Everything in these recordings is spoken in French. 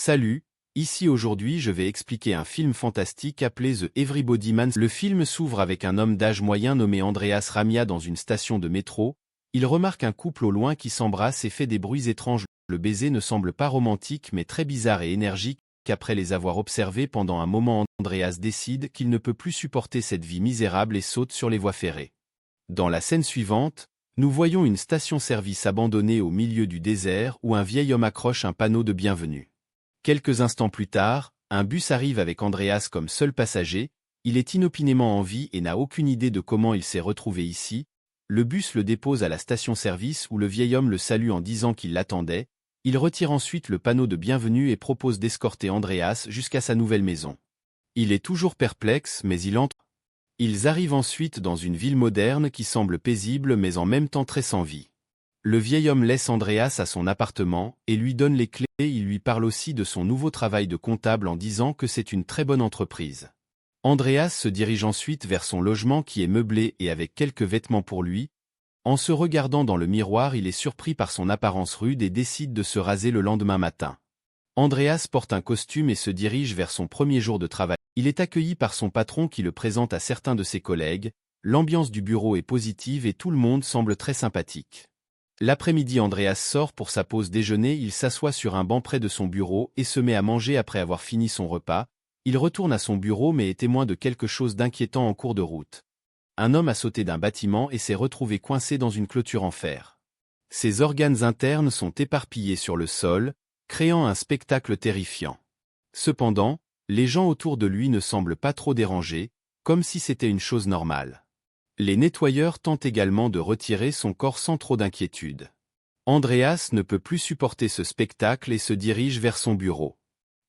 Salut, ici aujourd'hui je vais expliquer un film fantastique appelé The Everybody Man. Le film s'ouvre avec un homme d'âge moyen nommé Andreas Ramia dans une station de métro. Il remarque un couple au loin qui s'embrasse et fait des bruits étranges. Le baiser ne semble pas romantique mais très bizarre et énergique. Qu'après les avoir observés pendant un moment, Andreas décide qu'il ne peut plus supporter cette vie misérable et saute sur les voies ferrées. Dans la scène suivante, nous voyons une station-service abandonnée au milieu du désert où un vieil homme accroche un panneau de bienvenue. Quelques instants plus tard, un bus arrive avec Andreas comme seul passager. Il est inopinément en vie et n'a aucune idée de comment il s'est retrouvé ici. Le bus le dépose à la station-service où le vieil homme le salue en disant qu'il l'attendait. Il retire ensuite le panneau de bienvenue et propose d'escorter Andreas jusqu'à sa nouvelle maison. Il est toujours perplexe mais il entre. Ils arrivent ensuite dans une ville moderne qui semble paisible mais en même temps très sans vie. Le vieil homme laisse Andreas à son appartement et lui donne les clés. Il lui parle aussi de son nouveau travail de comptable en disant que c'est une très bonne entreprise. Andreas se dirige ensuite vers son logement qui est meublé et avec quelques vêtements pour lui. En se regardant dans le miroir, il est surpris par son apparence rude et décide de se raser le lendemain matin. Andreas porte un costume et se dirige vers son premier jour de travail. Il est accueilli par son patron qui le présente à certains de ses collègues. L'ambiance du bureau est positive et tout le monde semble très sympathique. L'après-midi, Andreas sort pour sa pause déjeuner. Il s'assoit sur un banc près de son bureau et se met à manger après avoir fini son repas. Il retourne à son bureau mais est témoin de quelque chose d'inquiétant en cours de route. Un homme a sauté d'un bâtiment et s'est retrouvé coincé dans une clôture en fer. Ses organes internes sont éparpillés sur le sol, créant un spectacle terrifiant. Cependant, les gens autour de lui ne semblent pas trop dérangés, comme si c'était une chose normale. Les nettoyeurs tentent également de retirer son corps sans trop d'inquiétude. Andreas ne peut plus supporter ce spectacle et se dirige vers son bureau.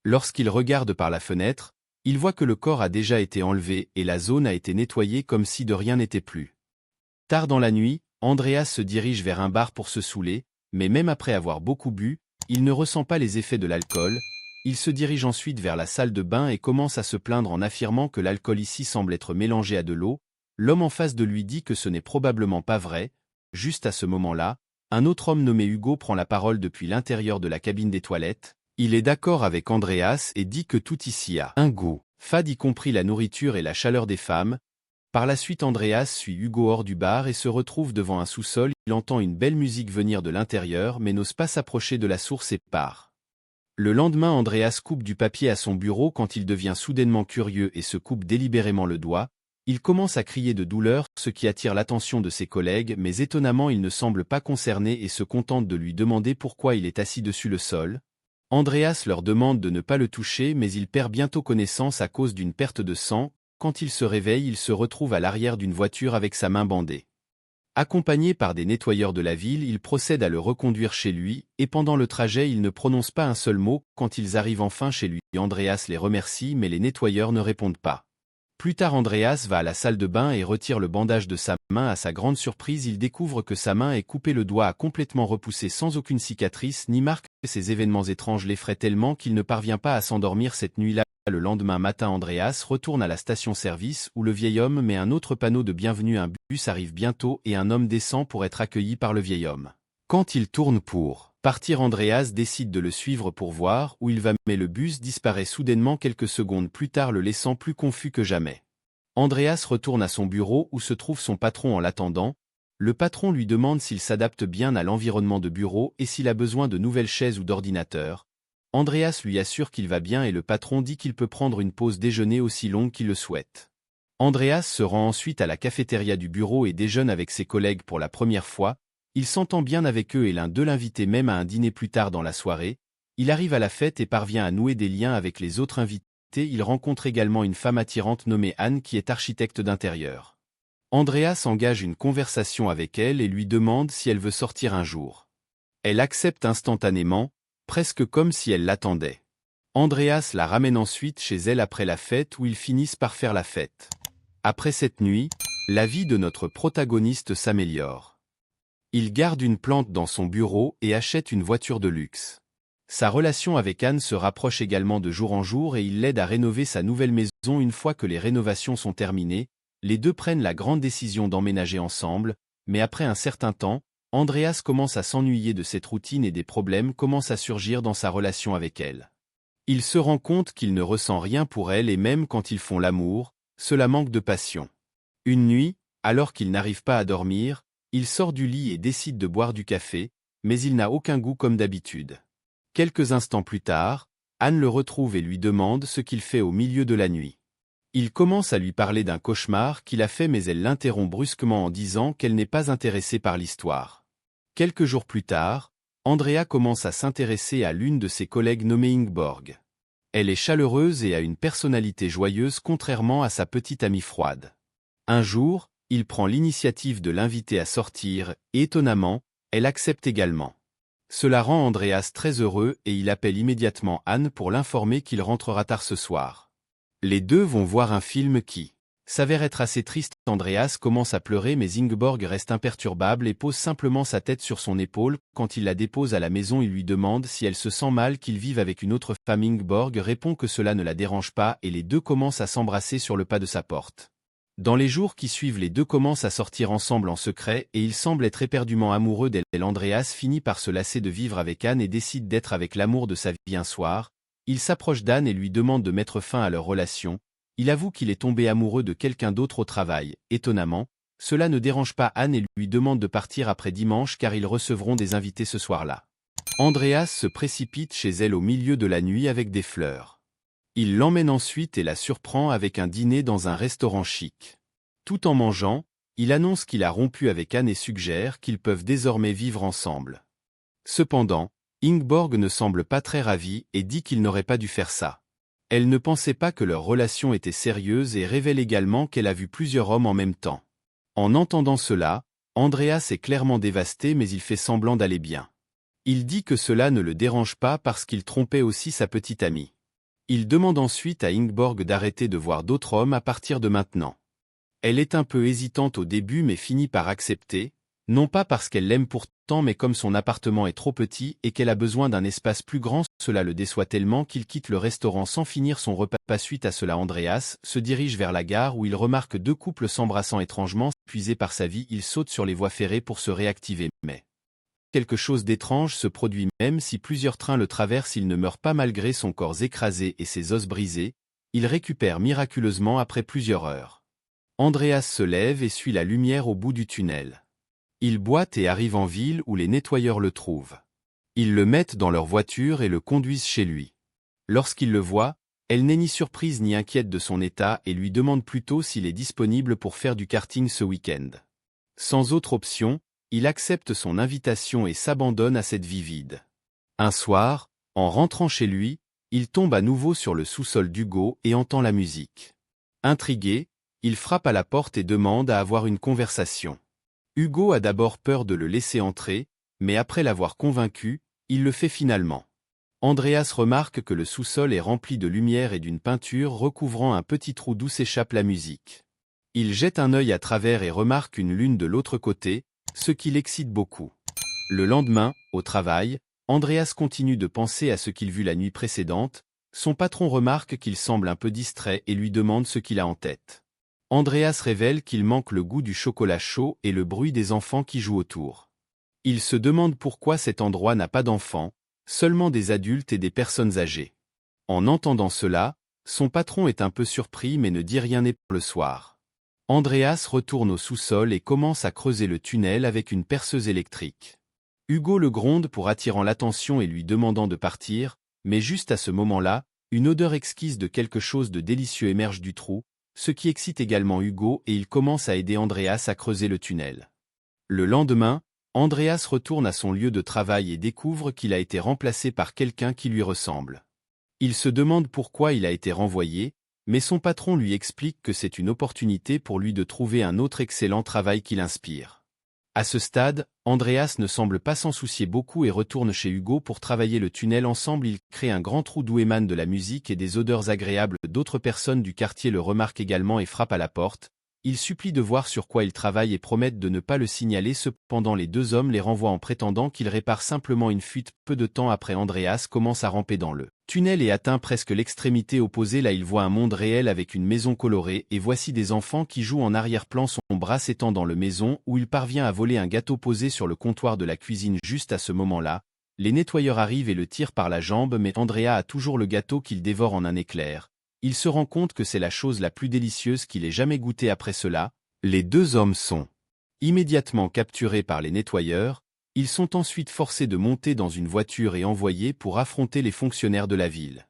Lorsqu'il regarde par la fenêtre, il voit que le corps a déjà été enlevé et la zone a été nettoyée comme si de rien n'était plus. Tard dans la nuit, Andreas se dirige vers un bar pour se saouler, mais même après avoir beaucoup bu, il ne ressent pas les effets de l'alcool. Il se dirige ensuite vers la salle de bain et commence à se plaindre en affirmant que l'alcool ici semble être mélangé à de l'eau. L'homme en face de lui dit que ce n'est probablement pas vrai. Juste à ce moment-là, un autre homme nommé Hugo prend la parole depuis l'intérieur de la cabine des toilettes. Il est d'accord avec Andreas et dit que tout ici a un goût fade, y compris la nourriture et la chaleur des femmes. Par la suite, Andreas suit Hugo hors du bar et se retrouve devant un sous-sol. Il entend une belle musique venir de l'intérieur mais n'ose pas s'approcher de la source et part. Le lendemain, Andreas coupe du papier à son bureau quand il devient soudainement curieux et se coupe délibérément le doigt. Il commence à crier de douleur, ce qui attire l'attention de ses collègues, mais étonnamment il ne semble pas concerné et se contente de lui demander pourquoi il est assis dessus le sol. Andreas leur demande de ne pas le toucher mais il perd bientôt connaissance à cause d'une perte de sang. Quand il se réveille, il se retrouve à l'arrière d'une voiture avec sa main bandée. Accompagné par des nettoyeurs de la ville, il procède à le reconduire chez lui, et pendant le trajet il ne prononce pas un seul mot. Quand ils arrivent enfin chez lui, Andreas les remercie mais les nettoyeurs ne répondent pas. Plus tard, Andreas va à la salle de bain et retire le bandage de sa main. À sa grande surprise, il découvre que sa main est coupée, le doigt a complètement repoussé sans aucune cicatrice ni marque. Ces événements étranges l'effraient tellement qu'il ne parvient pas à s'endormir cette nuit-là. Le lendemain matin, Andreas retourne à la station-service où le vieil homme met un autre panneau de bienvenue. Un bus arrive bientôt et un homme descend pour être accueilli par le vieil homme. Quand il tourne pour partir, Andreas décide de le suivre pour voir où il va, mais le bus disparaît soudainement quelques secondes plus tard, le laissant plus confus que jamais. Andreas retourne à son bureau où se trouve son patron en l'attendant. Le patron lui demande s'il s'adapte bien à l'environnement de bureau et s'il a besoin de nouvelles chaises ou d'ordinateurs. Andreas lui assure qu'il va bien et le patron dit qu'il peut prendre une pause déjeuner aussi longue qu'il le souhaite. Andreas se rend ensuite à la cafétéria du bureau et déjeune avec ses collègues pour la première fois. Il s'entend bien avec eux et l'un d'eux l'invite même à un dîner plus tard dans la soirée. Il arrive à la fête et parvient à nouer des liens avec les autres invités. Il rencontre également une femme attirante nommée Anne qui est architecte d'intérieur. Andreas engage une conversation avec elle et lui demande si elle veut sortir un jour. Elle accepte instantanément, presque comme si elle l'attendait. Andreas la ramène ensuite chez elle après la fête où ils finissent par faire la fête. Après cette nuit, la vie de notre protagoniste s'améliore. Il garde une plante dans son bureau et achète une voiture de luxe. Sa relation avec Anne se rapproche également de jour en jour et il l'aide à rénover sa nouvelle maison. Une fois que les rénovations sont terminées, les deux prennent la grande décision d'emménager ensemble, mais après un certain temps, Andreas commence à s'ennuyer de cette routine et des problèmes commencent à surgir dans sa relation avec elle. Il se rend compte qu'il ne ressent rien pour elle et même quand ils font l'amour, cela manque de passion. Une nuit, alors qu'il n'arrive pas à dormir, il sort du lit et décide de boire du café, mais il n'a aucun goût comme d'habitude. Quelques instants plus tard, Anne le retrouve et lui demande ce qu'il fait au milieu de la nuit. Il commence à lui parler d'un cauchemar qu'il a fait mais elle l'interrompt brusquement en disant qu'elle n'est pas intéressée par l'histoire. Quelques jours plus tard, Andrea commence à s'intéresser à l'une de ses collègues nommée Ingeborg. Elle est chaleureuse et a une personnalité joyeuse contrairement à sa petite amie froide. Un jour, il prend l'initiative de l'inviter à sortir et étonnamment, elle accepte également. Cela rend Andreas très heureux et il appelle immédiatement Anne pour l'informer qu'il rentrera tard ce soir. Les deux vont voir un film qui s'avère être assez triste. Andreas commence à pleurer mais Ingeborg reste imperturbable et pose simplement sa tête sur son épaule. Quand il la dépose à la maison, il lui demande si elle se sent mal qu'il vive avec une autre femme. Ingeborg répond que cela ne la dérange pas et les deux commencent à s'embrasser sur le pas de sa porte. Dans les jours qui suivent, les deux commencent à sortir ensemble en secret et il semble être éperdument amoureux d'elle. Andreas finit par se lasser de vivre avec Anne et décide d'être avec l'amour de sa vie. Un soir, il s'approche d'Anne et lui demande de mettre fin à leur relation. Il avoue qu'il est tombé amoureux de quelqu'un d'autre au travail. Étonnamment, cela ne dérange pas Anne et lui demande de partir après dimanche car ils recevront des invités ce soir-là. Andreas se précipite chez elle au milieu de la nuit avec des fleurs. Il l'emmène ensuite et la surprend avec un dîner dans un restaurant chic. Tout en mangeant, il annonce qu'il a rompu avec Anne et suggère qu'ils peuvent désormais vivre ensemble. Cependant, Ingeborg ne semble pas très ravie et dit qu'il n'aurait pas dû faire ça. Elle ne pensait pas que leur relation était sérieuse et révèle également qu'elle a vu plusieurs hommes en même temps. En entendant cela, Andreas est clairement dévasté mais il fait semblant d'aller bien. Il dit que cela ne le dérange pas parce qu'il trompait aussi sa petite amie. Il demande ensuite à Ingeborg d'arrêter de voir d'autres hommes à partir de maintenant. Elle est un peu hésitante au début mais finit par accepter, non pas parce qu'elle l'aime pourtant mais comme son appartement est trop petit et qu'elle a besoin d'un espace plus grand, cela le déçoit tellement qu'il quitte le restaurant sans finir son repas. Suite à cela, Andreas se dirige vers la gare où il remarque deux couples s'embrassant étrangement. Épuisé par sa vie, il saute sur les voies ferrées pour se réactiver, mais quelque chose d'étrange se produit. Même si plusieurs trains le traversent, il ne meurt pas malgré son corps écrasé et ses os brisés. Il récupère miraculeusement après plusieurs heures. Andreas se lève et suit la lumière au bout du tunnel. Il boite et arrive en ville où les nettoyeurs le trouvent. Ils le mettent dans leur voiture et le conduisent chez lui. Lorsqu'il le voit, elle n'est ni surprise ni inquiète de son état et lui demande plutôt s'il est disponible pour faire du karting ce week-end. Sans autre option, il accepte son invitation et s'abandonne à cette vie vide. Un soir, en rentrant chez lui, il tombe à nouveau sur le sous-sol d'Hugo et entend la musique. Intrigué, il frappe à la porte et demande à avoir une conversation. Hugo a d'abord peur de le laisser entrer, mais après l'avoir convaincu, il le fait finalement. Andreas remarque que le sous-sol est rempli de lumière et d'une peinture recouvrant un petit trou d'où s'échappe la musique. Il jette un œil à travers et remarque une lune de l'autre côté, ce qui l'excite beaucoup. Le lendemain, au travail, Andreas continue de penser à ce qu'il vit la nuit précédente. Son patron remarque qu'il semble un peu distrait et lui demande ce qu'il a en tête. Andreas révèle qu'il manque le goût du chocolat chaud et le bruit des enfants qui jouent autour. Il se demande pourquoi cet endroit n'a pas d'enfants, seulement des adultes et des personnes âgées. En entendant cela, son patron est un peu surpris mais ne dit rien. Et le soir, Andreas retourne au sous-sol et commence à creuser le tunnel avec une perceuse électrique. Hugo le gronde pour attirant l'attention et lui demandant de partir, mais juste à ce moment-là, une odeur exquise de quelque chose de délicieux émerge du trou, ce qui excite également Hugo et il commence à aider Andreas à creuser le tunnel. Le lendemain, Andreas retourne à son lieu de travail et découvre qu'il a été remplacé par quelqu'un qui lui ressemble. Il se demande pourquoi il a été renvoyé, mais son patron lui explique que c'est une opportunité pour lui de trouver un autre excellent travail qui l'inspire. À ce stade, Andreas ne semble pas s'en soucier beaucoup et retourne chez Hugo pour travailler le tunnel. Ensemble, ils créent un grand trou d'où émanent de la musique et des odeurs agréables. D'autres personnes du quartier le remarquent également et frappent à la porte. Ils supplient de voir sur quoi il travaille et promettent de ne pas le signaler. Cependant, les deux hommes les renvoient en prétendant qu'il répare simplement une fuite. Peu de temps après, Andreas commence à ramper dans le tunnel et atteint presque l'extrémité opposée. Là, il voit un monde réel avec une maison colorée et voici des enfants qui jouent en arrière-plan. Son bras s'étend dans la maison où il parvient à voler un gâteau posé sur le comptoir de la cuisine. Juste à ce moment-là, Les nettoyeurs arrivent et le tirent par la jambe, mais Andrea a toujours le gâteau qu'il dévore en un éclair. Il se rend compte que c'est la chose la plus délicieuse qu'il ait jamais goûtée. Après cela, les deux hommes sont immédiatement capturés par les nettoyeurs. Ils sont ensuite forcés de monter dans une voiture et envoyés pour affronter les fonctionnaires de la ville.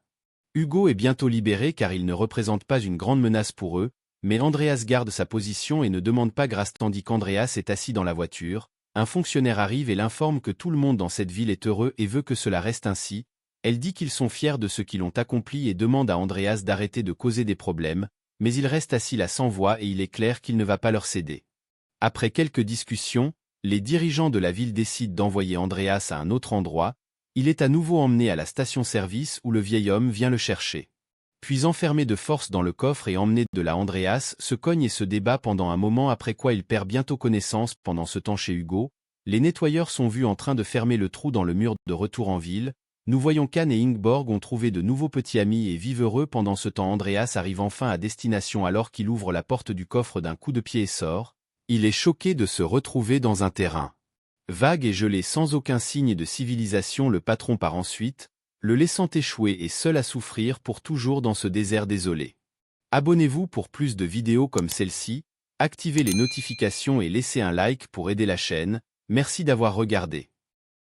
Hugo est bientôt libéré car il ne représente pas une grande menace pour eux, mais Andreas garde sa position et ne demande pas grâce tandis qu'Andreas est assis dans la voiture. Un fonctionnaire arrive et l'informe que tout le monde dans cette ville est heureux et veut que cela reste ainsi. Elle dit qu'ils sont fiers de ce qu'ils ont accompli et demande à Andreas d'arrêter de causer des problèmes, mais il reste assis là sans voix et il est clair qu'il ne va pas leur céder. Après quelques discussions, les dirigeants de la ville décident d'envoyer Andreas à un autre endroit. Il est à nouveau emmené à la station-service où le vieil homme vient le chercher. Puis enfermé de force dans le coffre et emmené de là, Andreas se cogne et se débat pendant un moment, après quoi il perd bientôt connaissance. Pendant ce temps chez Hugo, les nettoyeurs sont vus en train de fermer le trou dans le mur de retour en ville. Nous voyons qu'Anne et Ingeborg ont trouvé de nouveaux petits amis et vivent heureux. Pendant ce temps, Andreas arrive enfin à destination alors qu'il ouvre la porte du coffre d'un coup de pied et sort. Il est choqué de se retrouver dans un terrain vague et gelé sans aucun signe de civilisation. Le patron part ensuite, le laissant échouer et seul à souffrir pour toujours dans ce désert désolé. Abonnez-vous pour plus de vidéos comme celle-ci, activez les notifications et laissez un like pour aider la chaîne. Merci d'avoir regardé.